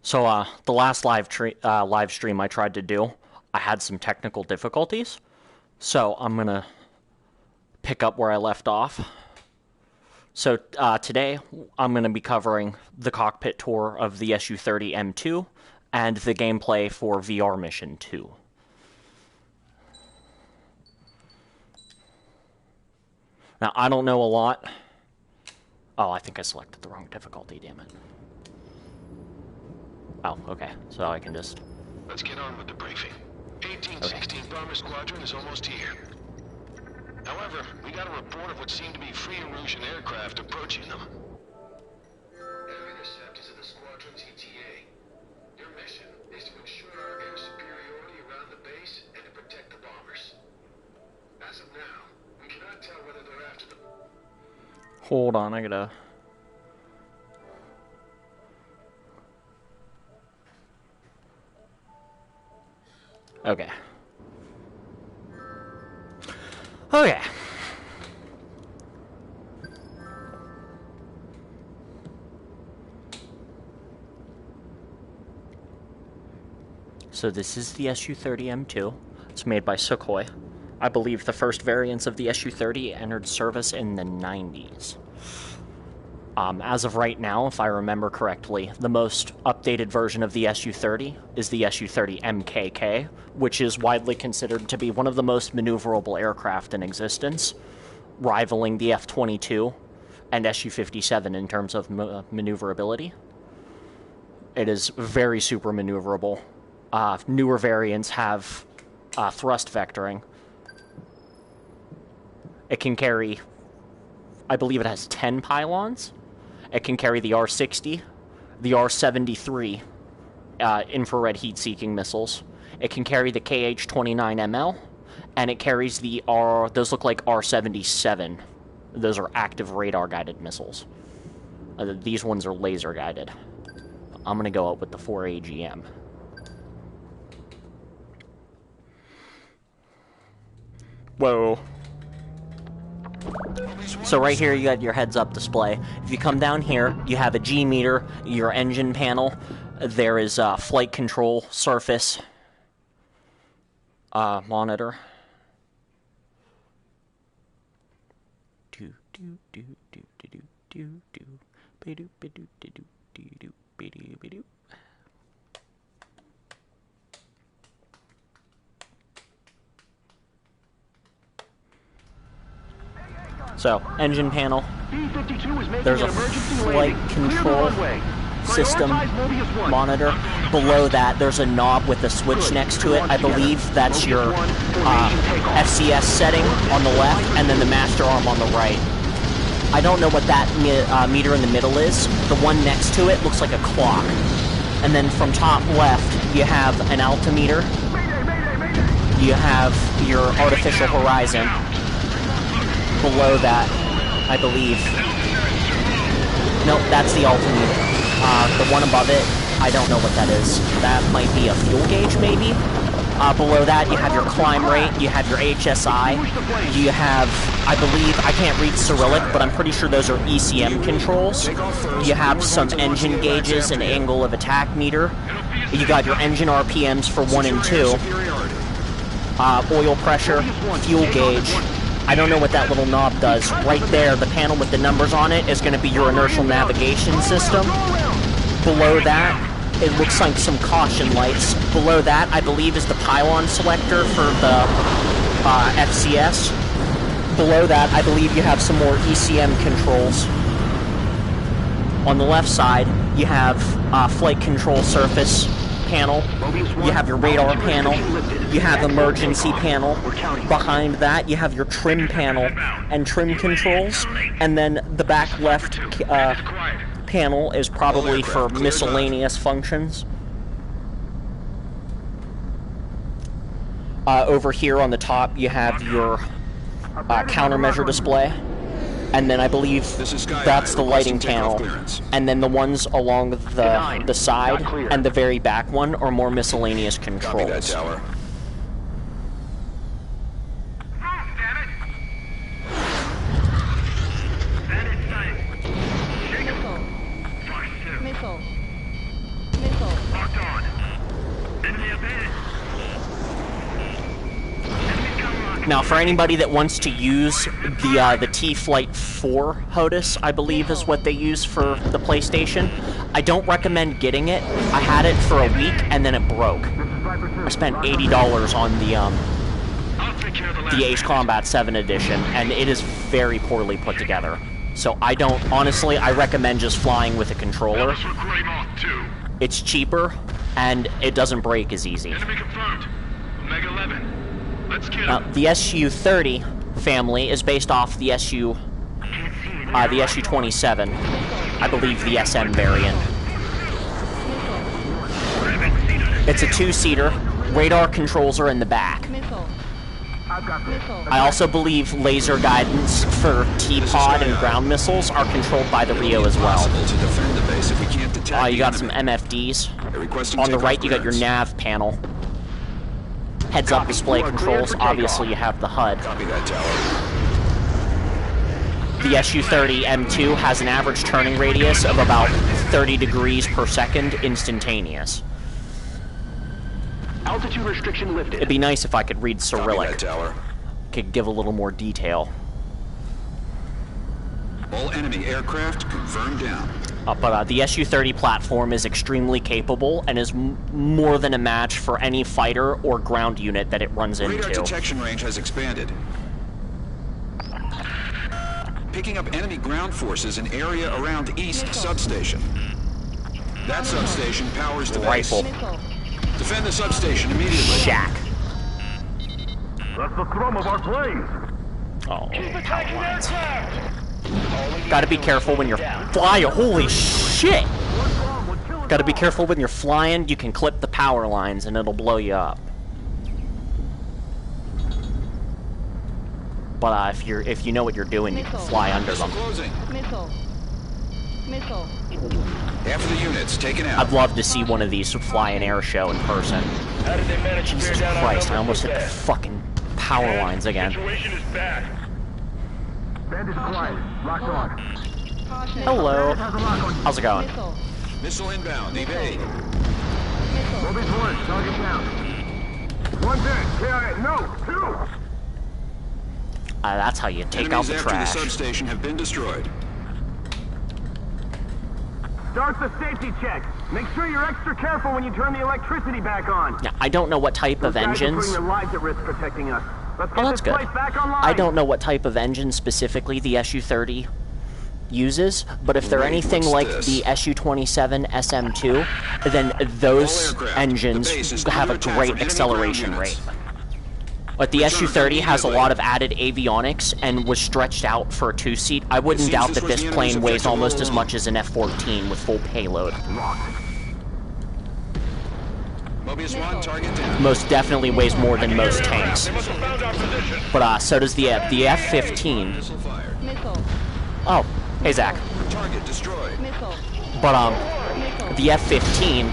So, the last live stream I tried to do, I had some technical difficulties. So, I'm going to pick up where I left off. So, today, I'm going to be covering the cockpit tour of the Su-30M2 and the gameplay for VR Mission 2. Now, I don't know a lot. Oh, I think I selected the wrong difficulty, damn it. Oh, okay. So I can just... Let's get on with the briefing. 1816 Bomber Squadron is almost here. However, we got a report of what seemed to be free Erusian aircraft approaching them. Their intercept is in the squadron's ETA. Your mission is to ensure our air superiority around the base and to protect the bombers. As of now, we cannot tell whether they're after them. Hold on, I gotta... Okay. Okay. So this is the Su-30M2. It's made by Sukhoi. I believe the first variants of the Su-30 entered service in the 90s. As of right now, if I remember correctly, the most updated version of the Su-30 is the Su-30MKK, which is widely considered to be one of the most maneuverable aircraft in existence, rivaling the F-22 and Su-57 in terms of maneuverability. It is very super maneuverable. Newer variants have thrust vectoring. It can carry, I believe it has 10 pylons. It can carry the R-60, the R-73 infrared heat-seeking missiles. It can carry the KH-29ML, and it carries the those look like R-77. Those are active radar-guided missiles. These ones are laser-guided. I'm going to go up with the 4AGM. Whoa. So right here you got your heads-up display. If you come down here, you have a G meter, your engine panel. There is a flight control surface monitor. So, engine panel. There's a flight control system monitor. Below that, there's a knob with a switch next to it. I believe that's your FCS setting on the left, and then the master arm on the right. I don't know what that meter in the middle is. The one next to it looks like a clock. And then from top left, you have an altimeter. You have your artificial horizon. Below that, I believe. Nope, that's the altimeter. The one above it, I don't know what that is. That might be a fuel gauge, maybe? Below that, you have your climb rate, you have your HSI, you have, I believe, I can't read Cyrillic, but I'm pretty sure those are ECM controls. You have some engine gauges, an angle of attack meter. You got your engine RPMs for 1 and 2. Oil pressure, fuel gauge. I don't know what that little knob does. Right there, the panel with the numbers on it is going to be your inertial navigation system. Below that, it looks like some caution lights. Below that, I believe, is the pylon selector for the FCS. Below that, I believe you have some more ECM controls. On the left side, you have flight control surface panel. You have your radar panel. You have emergency panel. Behind that, you have your trim panel and trim controls. And then the back left panel is probably for miscellaneous functions. Over here on the top, you have your countermeasure display. And then I believe that's the lighting panel. And then the ones along the side and the very back one are more miscellaneous controls. Missile. Now, for anybody that wants to use the T-Flight 4 HOTUS, I believe is what they use for the PlayStation, I don't recommend getting it. I had it for a week, and then it broke. I spent $80 on the Acecombat 7 edition, and it is very poorly put together. So I don't, honestly, I recommend just flying with a controller. It's cheaper, and it doesn't break as easy. The Su-30 family is based off the Su-27, I believe the SM variant. It's a two-seater. Radar controls are in the back. I also believe laser guidance for T-Pod and ground missiles are controlled by the Rio as well. You got some MFDs. On the right, you got your nav panel. Heads-up display controls. Obviously, you have the HUD. The Su-30M2 has an average turning radius of about 30 degrees per second instantaneous. Altitude restriction lifted. It'd be nice if I could read Cyrillic. Could give a little more detail. All enemy aircraft confirmed down. But the Su-30 platform is extremely capable and is more than a match for any fighter or ground unit that it runs into. Radar detection range has expanded. Picking up enemy ground forces in area around East Substation. That substation powers the base. Rifle. Defend the substation immediately. Shack. That's the thrum of our planes. Oh. Gotta be careful when you're flying. Holy shit! Gotta be careful when you're flying. You can clip the power lines and it'll blow you up. But if you know what you're doing, you can fly under them. Missile. Half of the units taken out. I'd love to see one of these fly an air show in person. Jesus Christ! I almost hit the fucking power lines again. Hello. How's it going? Missile inbound. Evade. Target down. One dead. No. Two. That's how you take out Enemies the after trash. the substation have been destroyed. Start the safety check. Make sure you're extra careful when you turn the electricity back on. Yeah, I don't know what type of engines. Putting their lives at risk protecting us. Let's get Oh, that's this good. place back online. I don't know what type of engine specifically the Su-30 uses, but if they're anything like the Su-27 SM2, then those engines have a great acceleration rate. But the Su-30 has a lot of added avionics and was stretched out for a two-seat. I wouldn't doubt that this plane weighs almost as much as an F-14 with full payload. Mobius 1, target down. Most definitely weighs more than most tanks. But so does the F-15. Missile fired. Oh, hey Zach. Target destroyed. But the F-15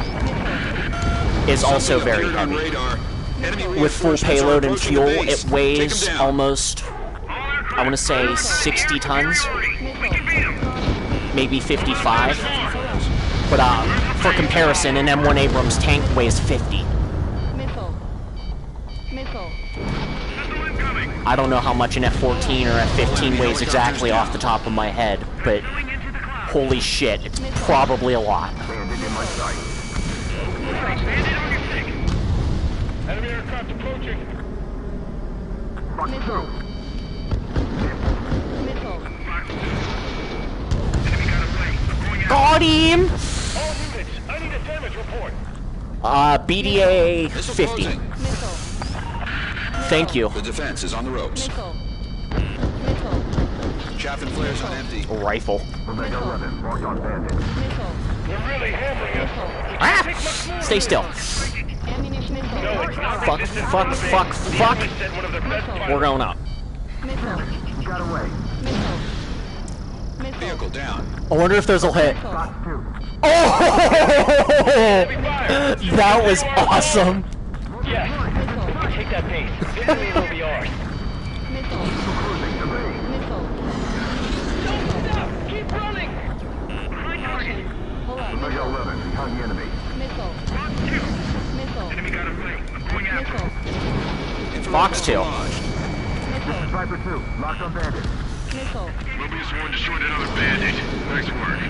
is also very Appeared on heavy. radar. Enemy With full reinforcements are payload and approaching fuel, the base. it weighs Take 'em down. almost, I want to say 60 tons, maybe 55. But for comparison, an M1 Abrams tank weighs 50. I don't know how much an F-14 or F-15 weighs exactly off the top of my head, but holy shit, it's probably a lot. Enemy aircraft approaching. Missile. Got him! All units, I need a damage report. BDA Missile 50. closing. Thank you. The defense is on the ropes. Chaff and flares on empty. Rifle. We're really hammering us. Ah! Stay still. Fuck. We're going up. Got away. Vehicle down. I wonder if there's a hit. Shot two. Oh! That was awesome. Yes. Take that base. Victory will be ours. Don't stop. Keep running. Hold on. Omega 11, behind the enemy. Missile. Enemy got a Fox 2. Viper 2, locked on bandit. Missile. Mobius 1 destroyed another bandit. Nice work.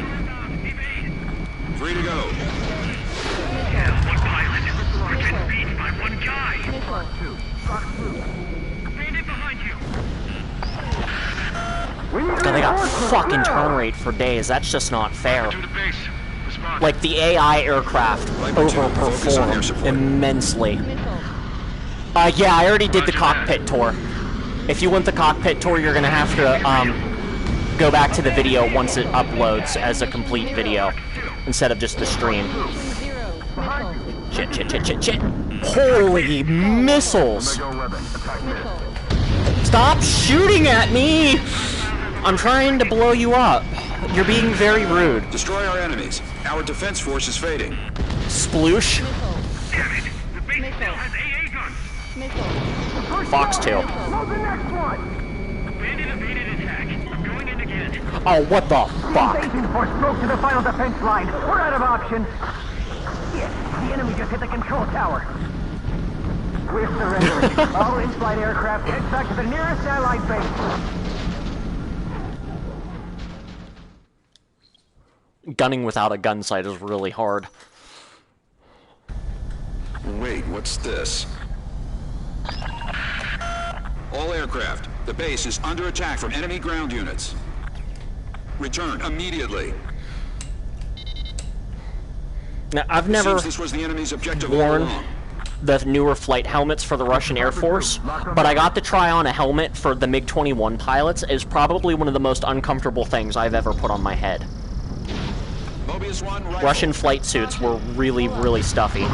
Free to go. One pilot. We're getting beaten by one guy. Missile. 2, Fox 2. Bandit behind you. God, they got fucking turn rate for days. That's just not fair. To the base. Respond. Like, the AI aircraft Viper 2, focus on air overperform support. immensely. Missile. Yeah, I already did the cockpit tour. If you want the cockpit tour, you're gonna have to, go back to the video once it uploads as a complete video, instead of just the stream. 0. Missile. Shit. Holy missiles! Omega 11, attack mid. Missile. Stop shooting at me! I'm trying to blow you up. You're being very rude. Destroy our enemies. Our defense force is fading. Sploosh. Missile. Damn it. The base still has AA guns. Missile. Fox 2. Load the next one! Bandit evaded attack. I'm going in again. Oh, what the fuck? Invasion force broke to the final defense line. We're out of options. Shit, the enemy just hit the control tower. We're surrendering. All in-flight aircraft head back to the nearest Allied base. Gunning without a gun sight is really hard. Wait, what's this? All aircraft, the base is under attack from enemy ground units. Return immediately. Now, I've never Seems this was the enemy's objective all worn along. the newer flight helmets for the Russian Air Force, but I got to try on a helmet for the MiG-21 pilots. It was probably one of the most uncomfortable things I've ever put on my head. Mobius 1, rifle. Russian flight suits were really, really stuffy.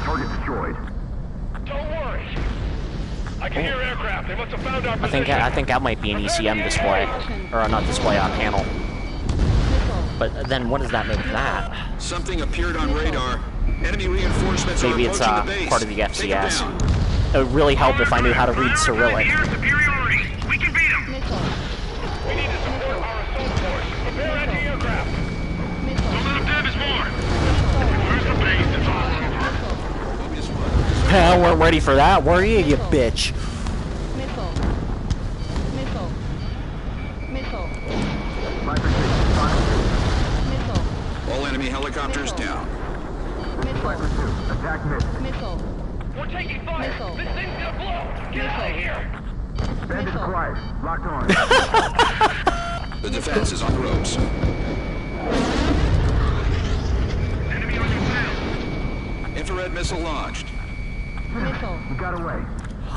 Target destroyed. Don't worry. I can hear aircraft. They must have found our I think that might be an ECM display, or not display, on panel. But then, what does that make that? Something appeared on radar. Enemy reinforcements Maybe are it's approaching the base. part of the Take 'em FCS. down. It would really help if I knew how to read Cyrillic. Air superiority. We can beat them. Missile. We need to support our assault force. Prepare anti-aircraft. Missile. Don't let them damage more. Where's the base? It's all over. Mobius 1. I weren't ready for that, were you, you bitch? Missile. Missile. Missile. Viper 6, Fox Missile. All enemy helicopters down. 2. Viper 2, attack mid. Missile. We're taking fire. Missile. This thing's gonna blow. Get out of here. Bandit Missile. quiet. Locked on. The defense is on the ropes. Enemy on your tail. Infrared missile launched. Missile. He got away.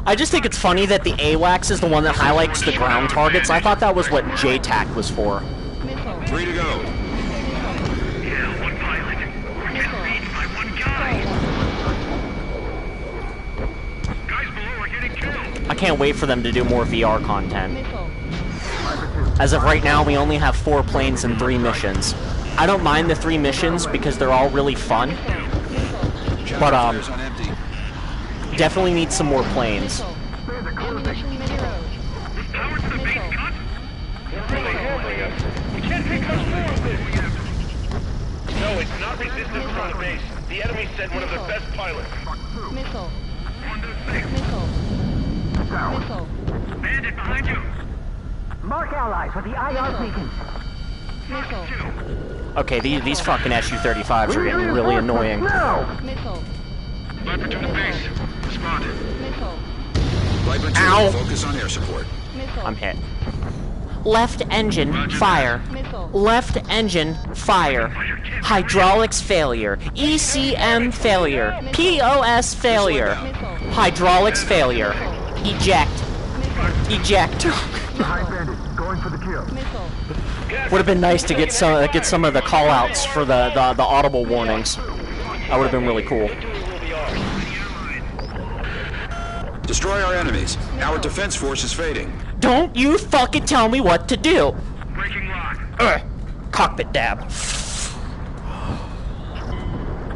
I just think it's funny that the AWACS is the one that highlights the ground targets. I thought that was what JTAC was for. Missile. Free to go. Yeah, one pilot. We're getting beaten by one guy. Guys below are getting killed. I can't wait for them to do more VR content. Missile. Viper 2. As of right now, we only have 4 planes and 3 missions. I don't mind the 3 missions because they're all really fun, but Fires on empty. definitely need some more planes. Missile. Bandit closing. Ammunition mineral. Power to the base cut. They're really hammering us. We can't take much more of this. No, it's not resistance from the base. The enemy sent one of their best pilots. Missile. 1 to 6. Missile. Down. Missile. Bandit behind you. Mark allies with the IR beacons. Missile. Okay, these fucking Su-35s are getting really annoying. No! Missile. Viper to the base. Responded. Missile. Viper 2, Ow. focus on air support. Missile. I'm hit. Left engine, fire. Missile. Left engine, fire. Hydraulics failure. ECM failure. POS failure. Hydraulics failure. Eject. Eject. Behind bandit. Going for the kill. Missile. Would have been nice to get some of the call-outs for the audible warnings. That would have been really cool. Destroy our enemies. Our defense force is fading. Don't you fucking tell me what to do. Breaking lock. Cockpit dab.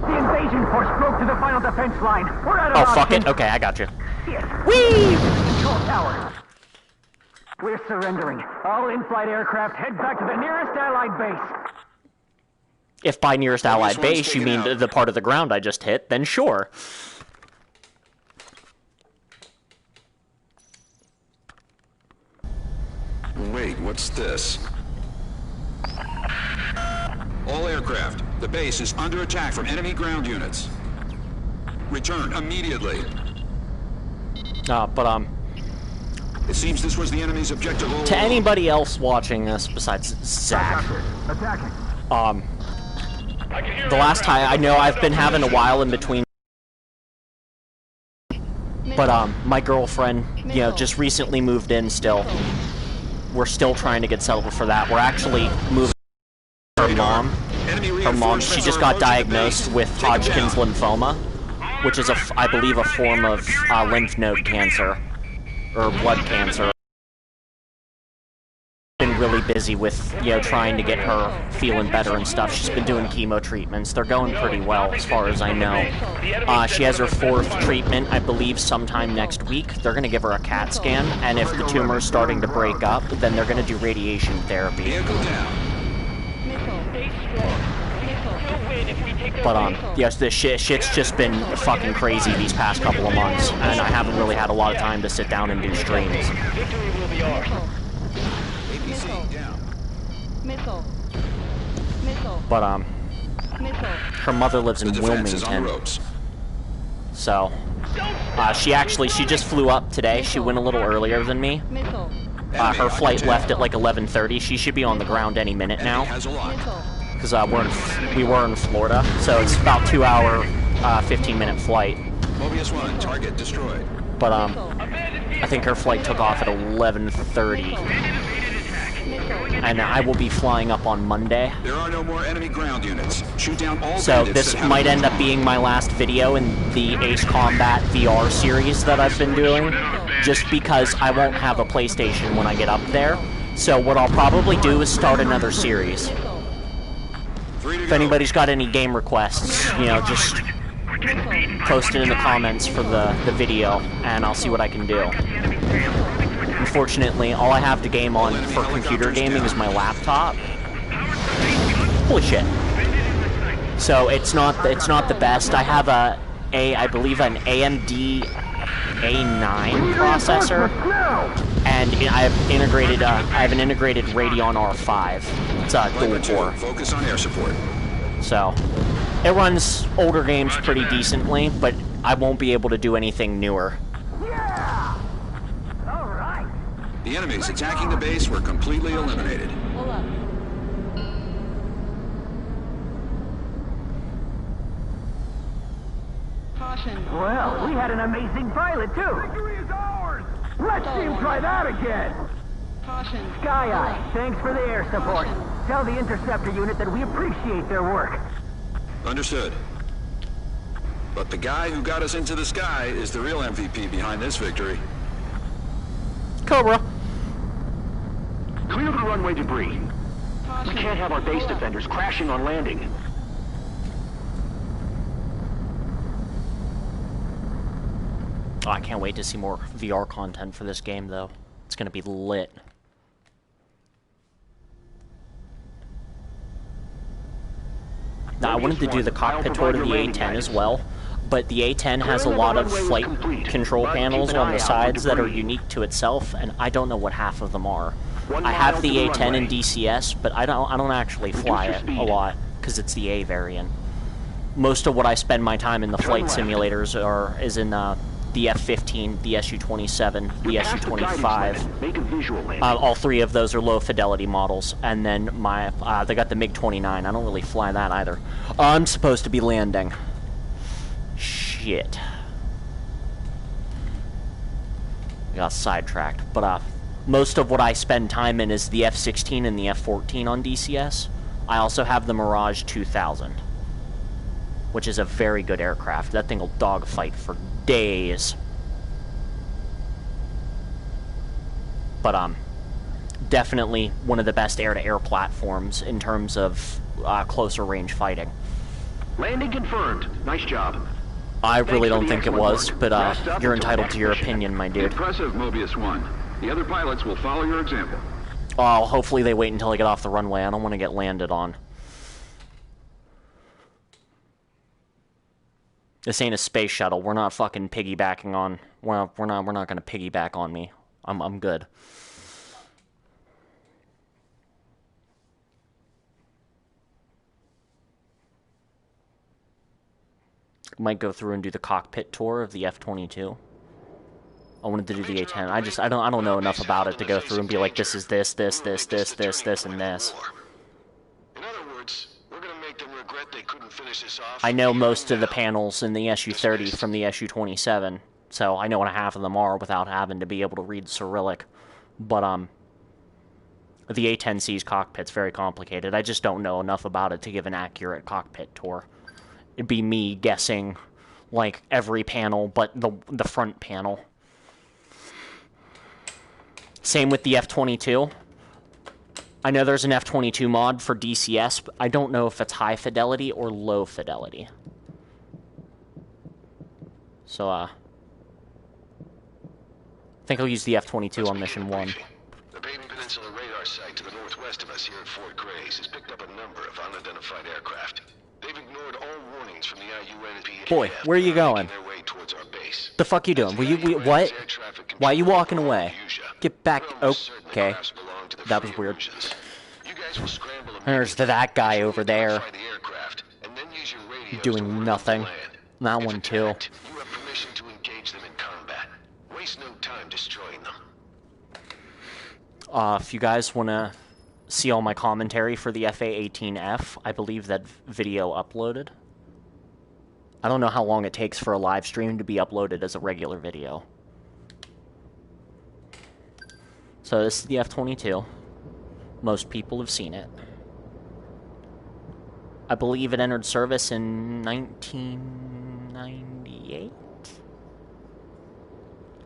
The invasion force broke to the final defense line. We're out of Oh, fuck options. it. Okay, I got you. Yes. Whee! Control tower. We're surrendering. All in-flight aircraft head back to the nearest Allied base. If by nearest allied one's base you taken mean out. the part of the ground I just hit, then sure. wait, what's this? All aircraft, the base is under attack from enemy ground units. Return immediately. It seems this was the enemy's objective all to along. anybody else watching this besides Zach, Attacking. the last time, I know I've been having a while in between, but my girlfriend, you know, just recently moved in still. We're still trying to get settled for that. We're actually moving her mom. Her mom, she just got diagnosed with Hodgkin's lymphoma, which is, I believe, a form of lymph node cancer, or blood cancer. Been really busy with, you know, trying to get her feeling better and stuff. She's been doing chemo treatments. They're going pretty well, as far as I know. She has her 4th treatment, I believe, sometime next week. They're going to give her a CAT scan, and if the tumor is starting to break up, then they're going to do radiation therapy. But, yes, this shit's just been fucking crazy these past couple of months, and I haven't really had a lot of time to sit down and do streams. But, her mother lives in Wilmington, so, she just flew up today. She went a little earlier than me. Her flight left at like 11:30. She should be on the ground any minute now. Because we were in Florida, so it's about 2-hour, 15-minute flight. Mobius 1, target destroyed. But I think her flight took off at 11:30, and I will be flying up on Monday. There are no more enemy ground units. Shoot down all. So this might end up being my last video in the Acecombat VR series that I've been doing, just because I won't have a PlayStation when I get up there. So what I'll probably do is start another series. If anybody's got any game requests, you know, just post it in the comments for the video, and I'll see what I can do. Unfortunately, all I have to game on for computer gaming is my laptop. Holy shit. So it's not the best. I have I believe an AMD A9 processor, and I have an integrated Radeon R5. It's a dual core. Focus on air support. So it runs older games pretty decently, but I won't be able to do anything newer. Yeah! All right. The enemies attacking the base were completely eliminated. Hold up. Caution. Well, we had an amazing pilot, too. Victory is ours! Let's see him try that again! Caution. Sky Eye, thanks for the air support. Tell the interceptor unit that we appreciate their work. Understood. But the guy who got us into the sky is the real MVP behind this victory. Cobra. Clear the runway debris. Caution. We can't have our base defenders crashing on landing. Oh, I can't wait to see more VR content for this game, though. It's gonna be lit. Now, I wanted to do the cockpit tour to the A10 as well, but the A10 has a lot of flight control panels on the sides that are unique to itself, and I don't know what half of them are. I have the A10 in DCS, but I don't actually fly it a lot, because it's the A variant. Most of what I spend my time in the flight simulators is in the F-15, the Su-27, the Su-25. All 3 of those are low-fidelity models, and then they got the MiG-29. I don't really fly that either. I'm supposed to be landing. Shit. I got sidetracked, but most of what I spend time in is the F-16 and the F-14 on DCS. I also have the Mirage 2000, which is a very good aircraft. That thing will dogfight for days. But definitely one of the best air-to-air platforms in terms of closer range fighting. Landing confirmed. Nice job. I really don't think it was, but you're entitled to your opinion, my dude. Impressive, Mobius 1. The other pilots will follow your example. Oh, hopefully they wait until I get off the runway. I don't want to get landed on. This ain't a space shuttle. We're not fucking piggybacking on. We're not gonna piggyback on me. I'm good. Might go through and do the cockpit tour of the F-22. I wanted to do the A-10. I don't know enough about it to go through and be like, this is this, and this. In other words, we're gonna make them regret they couldn't finish this off. I know most of the panels in the Su-30 from the Su-27, so I know what half of them are without having to be able to read Cyrillic. But, the A-10C's cockpit's very complicated. I just don't know enough about it to give an accurate cockpit tour. It'd be me guessing, like, every panel but the front panel. Same with the F-22. I know there's an F-22 mod for DCS, but I don't know if it's high fidelity or low fidelity. So, I think I'll use the F-22 on Mission 1. The Baden Peninsula radar site to the northwest of us here at Fort Grays has picked up a number of unidentified aircraft. They've ignored all warnings from the IUNP. Boy, where are you going? Their way towards our base. The fuck you doing? What? Why are you walking away? Get back. Okay. That was weird. There's that guy over there. Doing nothing. That one too. You have permission to engage them in combat. Waste no time destroying them. If you guys want to see all my commentary for the FA-18F, I believe that video uploaded. I don't know how long it takes for a live stream to be uploaded as a regular video. So this is the F-22. Most people have seen it. I believe it entered service in 1998?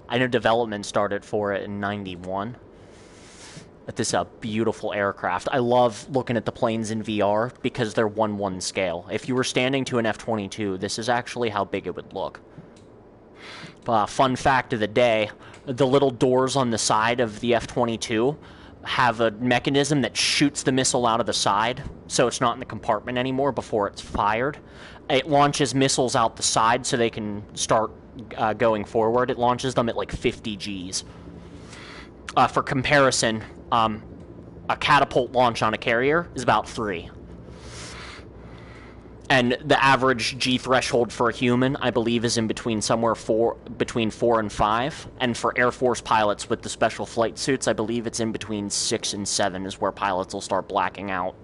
I know development started for it in 91. But this is a beautiful aircraft. I love looking at the planes in VR because they're 1:1 scale. If you were standing to an F-22, this is actually how big it would look. Fun fact of the day, the little doors on the side of the F-22 have a mechanism that shoots the missile out of the side, so it's not in the compartment anymore before it's fired. It launches missiles out the side so they can start going forward. It launches them at like 50 Gs. For comparison, a catapult launch on a carrier is about 3. And the average G threshold for a human, I believe, is in between between 4 and 5. And for Air Force pilots with the special flight suits, I believe it's in between 6 and 7 is where pilots will start blacking out.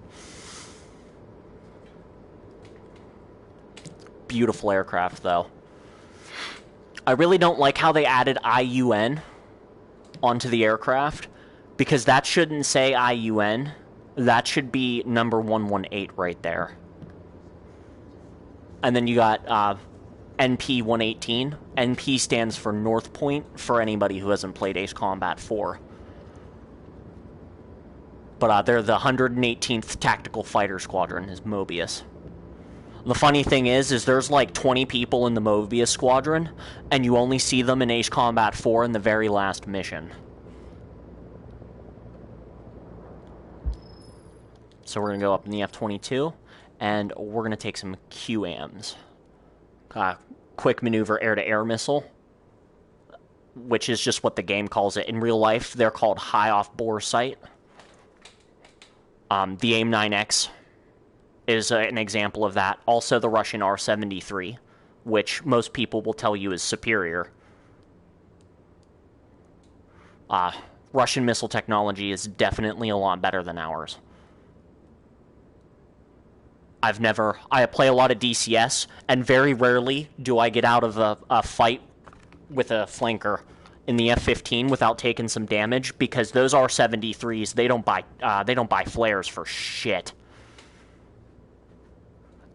Beautiful aircraft, though. I really don't like how they added IUN onto the aircraft, because that shouldn't say IUN. That should be number 118 right there. And then you got NP 118. NP stands for North Point for anybody who hasn't played Acecombat 4. But they're the 118th Tactical Fighter Squadron, is Mobius. The funny thing is there's like 20 people in the Mobius Squadron, and you only see them in Acecombat 4 in the very last mission. So we're going to go up in the F-22, and we're going to take some QAMs. Quick Maneuver Air-to-Air Missile, which is just what the game calls it. In real life, they're called High Off-Bore Sight. The AIM-9X is an example of that. Also, the Russian R-73, which most people will tell you is superior. Russian missile technology is definitely a lot better than ours. I play a lot of DCS, and very rarely do I get out of a fight with a flanker in the F-15 without taking some damage, because those R-73s, they don't buy flares for shit.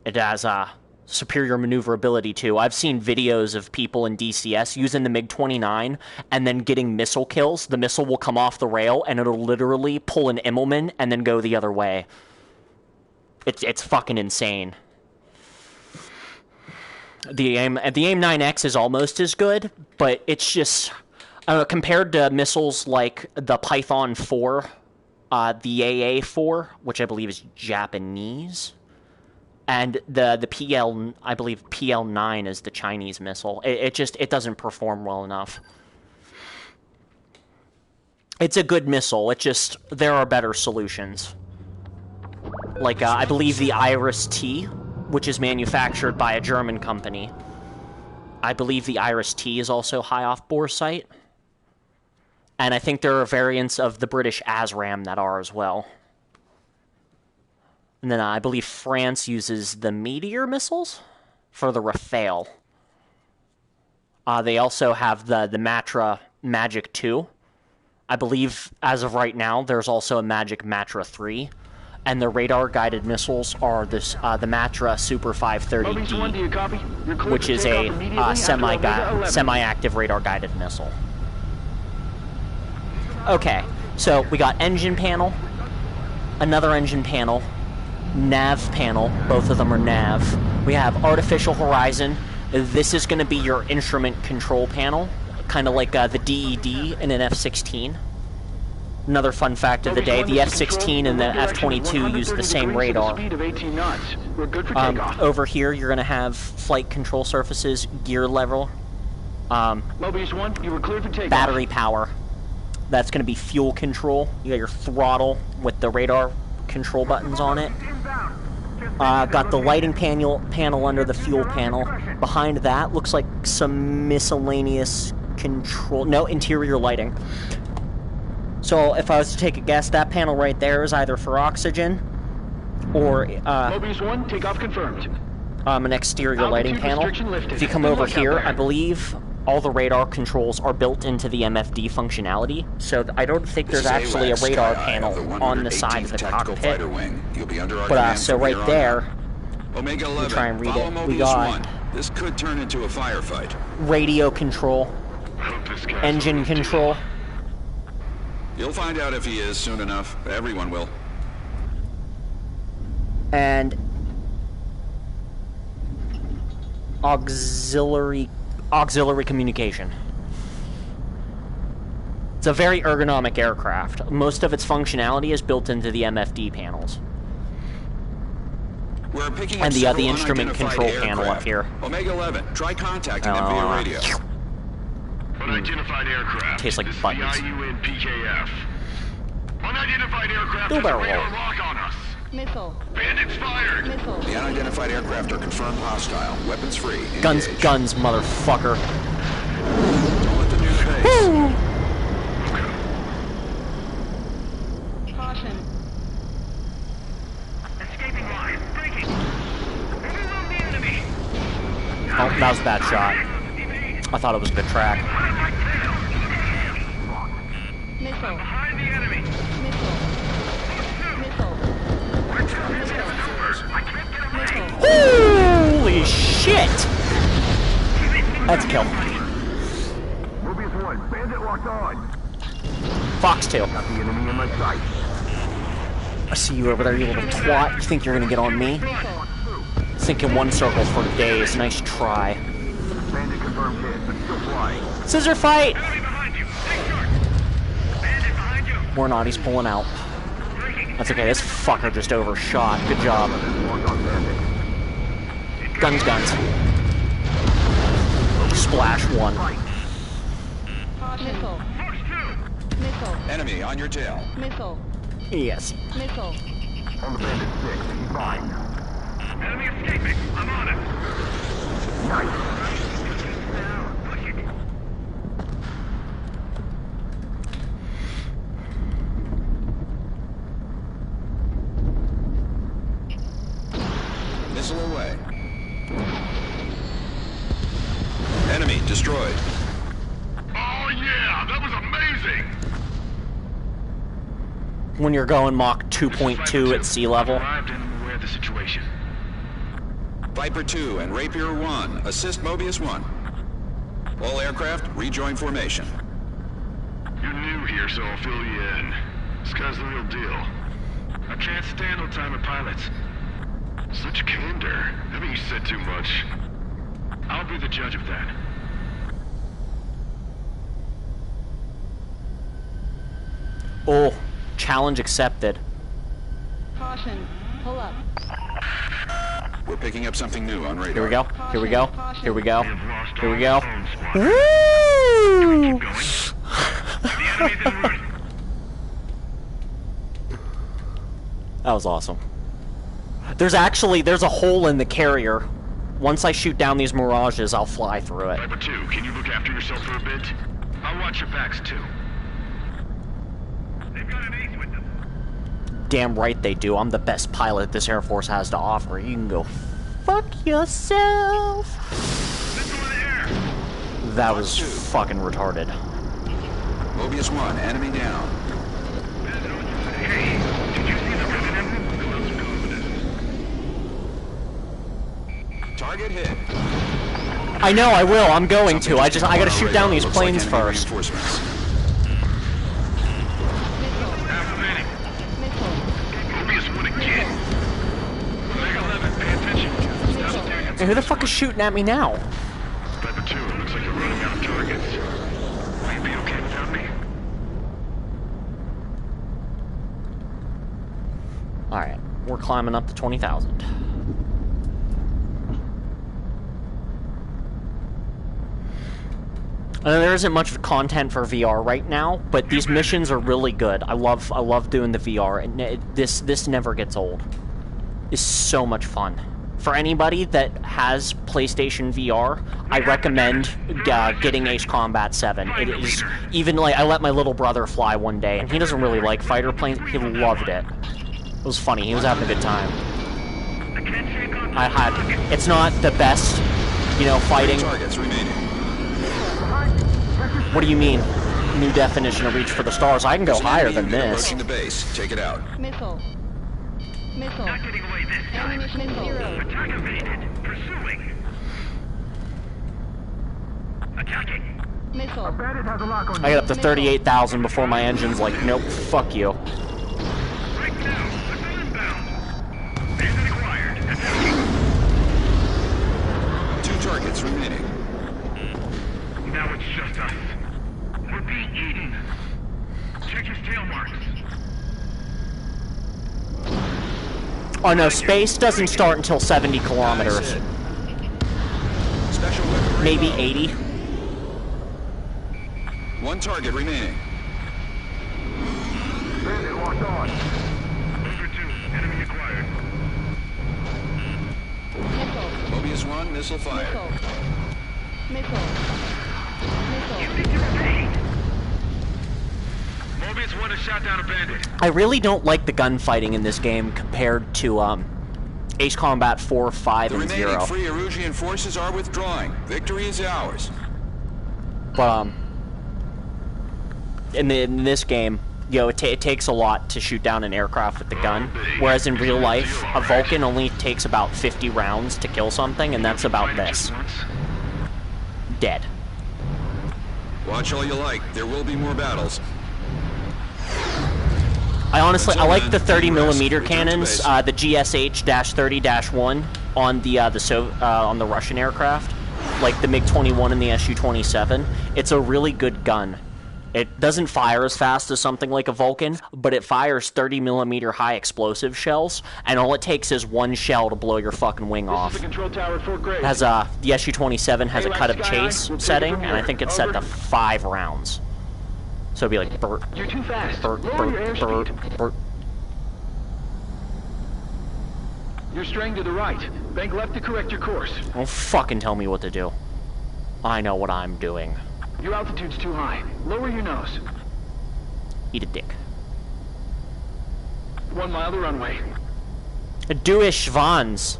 It has superior maneuverability too. I've seen videos of people in DCS using the MiG-29 and then getting missile kills. The missile will come off the rail and it'll literally pull an Immelman and then go the other way. It's fucking insane. The AIM-9X is almost as good, but it's just compared to missiles like the Python 4, the AA-4, which I believe is Japanese, and the PL, I believe PL-9 is the Chinese missile. It doesn't perform well enough. It's a good missile. There are better solutions. Like, I believe the Iris-T which is manufactured by a German company. I believe the Iris-T is also high off boresight. And I think there are variants of the British ASRAAM that are as well. And then I believe France uses the Meteor missiles for the Rafale. They also have the Matra Magic 2. I believe, as of right now, there's also a Magic Matra 3. And the radar-guided missiles are the Matra Super 530D, which is a semi-active radar-guided missile. Okay, so we got engine panel, another engine panel, nav panel, both of them are nav. We have artificial horizon. This is going to be your instrument control panel, kind of like the DED in an F-16. Another fun fact of the day, the F-16 and the F-22 use the same radar. Over here, you're going to have flight control surfaces, gear level, battery power. That's going to be fuel control. You got your throttle with the radar control buttons on it. Got the lighting panel under the fuel panel. Behind that looks like some miscellaneous control. No, interior lighting. So if I was to take a guess, that panel right there is either for oxygen or Mobius 1, takeoff confirmed. An exterior lighting panel. If you come over here, I believe all the radar controls are built into the MFD functionality, so I don't think there's actually a radar panel on the side of the cockpit. But so right there, Omega 11, we'll try and read it. We Mobius got 1. This could turn into a firefight. radio control, engine control. You'll find out if he is soon enough. Everyone will. And auxiliary communication. It's a very ergonomic aircraft. Most of its functionality is built into the MFD panels. We're picking up And the instrument unidentified control panel aircraft. up here. Omega 11, try contacting them via radio. Unidentified aircraft. Tastes like This is buttons. the IUN PKF. Unidentified aircraft Bill has a Barrel. radar lock on us. Missile. Bandits fired. Missile. The unidentified aircraft are confirmed hostile. Weapons free. Guns, Engage. guns, motherfucker. Don't let them use base. Caution. Escaping line. Breaking. Overwhelm the enemy. Oh, that was a bad shot. I thought it was a good track. Missile. Behind the enemy. Missile. Missile. Missile. Holy shit! That's a kill. Mobius 1, bandit locked on. Fox 2. Got the enemy in my sight. I see you over there, you little twat. You think you're gonna get on me? Thinking one circle for days. Nice try. Bandit confirmed hit, but still flying. Scissor fight! Enemy behind you. Take short. Bandit behind you. We're not, he's pulling out. That's okay, this fucker just overshot. Good job. Locked on bandit. Guns, guns. Splash 1. Missile. Force 2. Missile. Enemy on your tail. Missile. Yes. Missile. On the bandit 6, he's mine. Enemy escaping. I'm on it. Nice. Push it. Missile away. Enemy destroyed. Oh yeah, that was amazing. When you're going Mach 2.2 at sea level. Arrived and I'm aware of the situation. Viper 2 and Rapier 1, assist Mobius 1. All aircraft, rejoin formation. You're new here, so I'll fill you in. This guy's the real deal. I can't stand old-timer pilots. Such candor. Haven't you said too much? I'll be the judge of that. Oh, challenge accepted. Caution. Pull up. We're picking up something new on radar. Here we go. Here we go. Here we go. We have lost Here all we go. phones, squad. Woo! Keep going. The enemy's en route. That was awesome. There's a hole in the carrier. Once I shoot down these mirages, I'll fly through it. Viper 2, can you look after yourself for a bit? I'll watch your backs too. They've got an ace with them. Damn right they do. I'm the best pilot this Air Force has to offer. You can go fuck yourself. Missile in the air. That was fucking retarded. Mobius 1, enemy down. Hey, did you see the ribbon emblem? Fill out some confidence. Target hit. I know, I will. I'm going to. I gotta shoot down these planes Looks like enemy first. reinforcements. Activating. Missile. Mobius 1 again. Meg 11, pay attention. Stop staring Hey, who the fuck is shooting at me now? Viper 2, it looks like you're running out of targets. Will you be okay without me? Alright, we're climbing up to 20,000. There isn't much content for VR right now, but these missions are really good. I love doing the VR, and this never gets old. It's so much fun. For anybody that has PlayStation VR, I recommend getting Acecombat 7. It is even like I let my little brother fly one day, and he doesn't really like fighter planes. He loved it. It was funny. He was having a good time. It's not the best, you know, fighting. Targets remaining. What do you mean? New definition of reach for the stars. I can go higher than this. Approaching the base. Take it out. Missile. Missile. Not getting away this time. Ammunition 0. Attack evaded. Pursuing. Attacking. Missile. Bandit has a lock on I get up to 38,000 before my engine's like, nope, fuck you. Right now. Missile inbound. Bandit acquired. Attacking. 2 targets remaining. Now it's just us. We're being eaten. Check his tail marks. Oh no, space doesn't start until 70 kilometers. Nice hit. Special weapon Maybe reload. 80. 1 target remaining. Bandit locked on. Viper 2, enemy acquired. Missile. Mobius 1, missile fired. Missile. Missile. Missile. Mobius 1 has shot down a bandit. I really don't like the gunfighting in this game compared to Acecombat 4, 5, The and remaining 0. free Erusian forces are withdrawing. Victory is ours. But in this game, you know, it takes a lot to shoot down an aircraft with the gun, whereas in real life, a Vulcan only takes about 50 rounds to kill something, and that's about this. Dead. Watch all you like. There will be more battles. I honestly, I like the Until then, 30mm return to cannons, base. the GSH-30-1 on the on the Russian aircraft, like the MiG-21 and the Su-27. It's a really good gun. It doesn't fire as fast as something like a Vulcan, but it fires 30mm high explosive shells, and all it takes is one shell to blow your fucking wing off. Control tower at Fort Graves. Has the Su-27 has a cut of chase setting, and I think it's set to 5 rounds. So it'd be like burt, You're too fast. burt, Lower your burt, airspeed. burt, burt. You're straying to the right. Bank left to correct your course. Don't fucking tell me what to do. I know what I'm doing. Your altitude's too high. Lower your nose. Eat a dick. 1 mile to runway. Du Schwanz.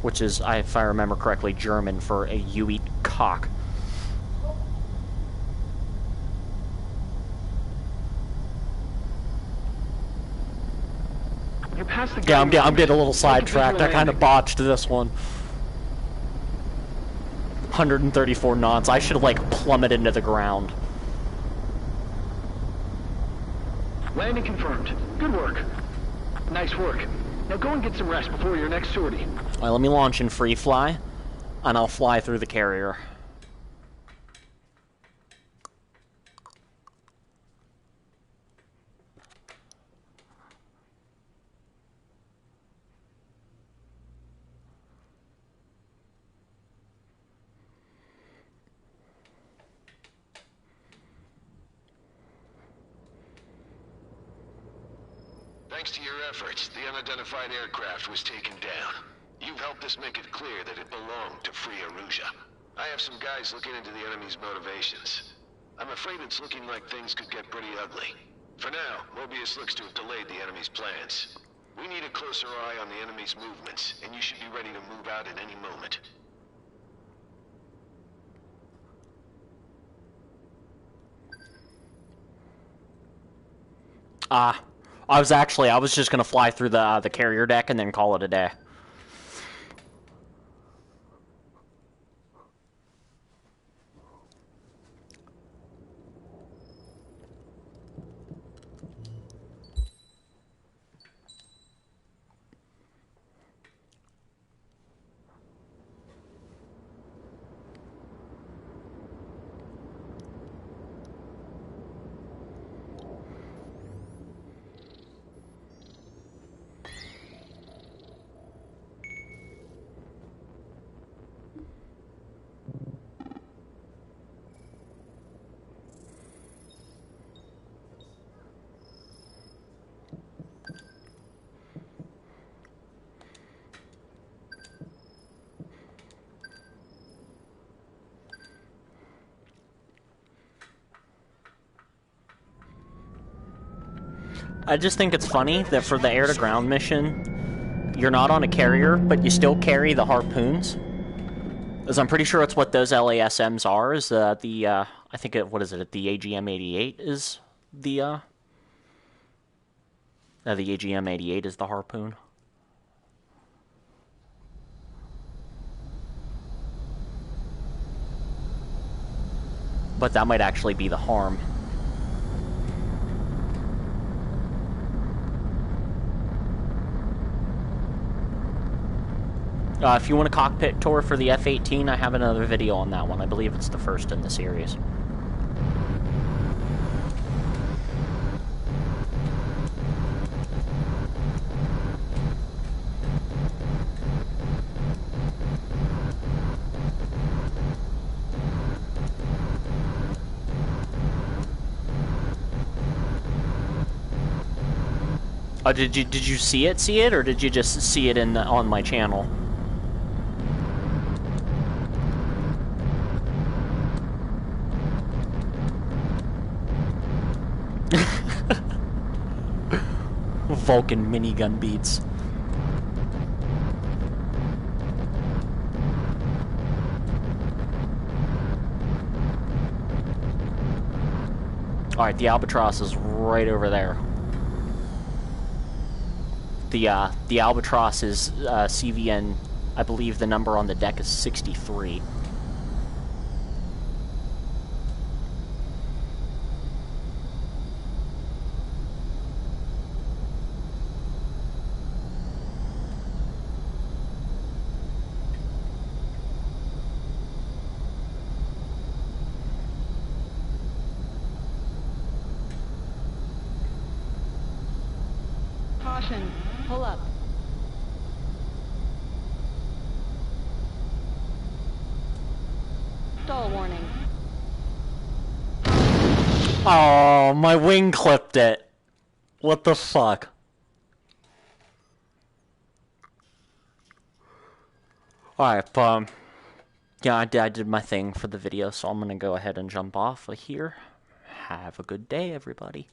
Which is, if I remember correctly, German for a you eat cock. You're past the Yeah, I'm gun getting a little range. sidetracked. I Make a kind of landing. botched this one. 134 knots. I should have, like, plummeted into the ground. Landing confirmed. Good work. Nice work. Now go and get some rest before your next sortie. Alright, let me launch in free fly, and I'll fly through the carrier. Thanks to your efforts, the unidentified aircraft was taken down. You've helped us make it clear that it belonged to Free Aruja. I have some guys looking into the enemy's motivations. I'm afraid it's looking like things could get pretty ugly. For now, Mobius looks to have delayed the enemy's plans. We need a closer eye on the enemy's movements, and you should be ready to move out at any moment. I was just gonna fly through the carrier deck and then call it a day. I just think it's funny that for the air-to-ground mission, you're not on a carrier, but you still carry the harpoons. As I'm pretty sure it's what those LASMs are, is I think what is it, the AGM-88 is the AGM-88 is the harpoon. But that might actually be the harm. If you want a cockpit tour for the F-18, I have another video on that one. I believe it's the first in the series. Did you see it, or did you just see it on my channel? Vulcan minigun beats. Alright, the Albatross is right over there. The Albatross is CVN, I believe the number on the deck is 63. Caution. Pull up. Stall warning. Oh, my wing clipped it. What the fuck? Alright, yeah, I did my thing for the video, so I'm gonna go ahead and jump off of here. Have a good day, everybody.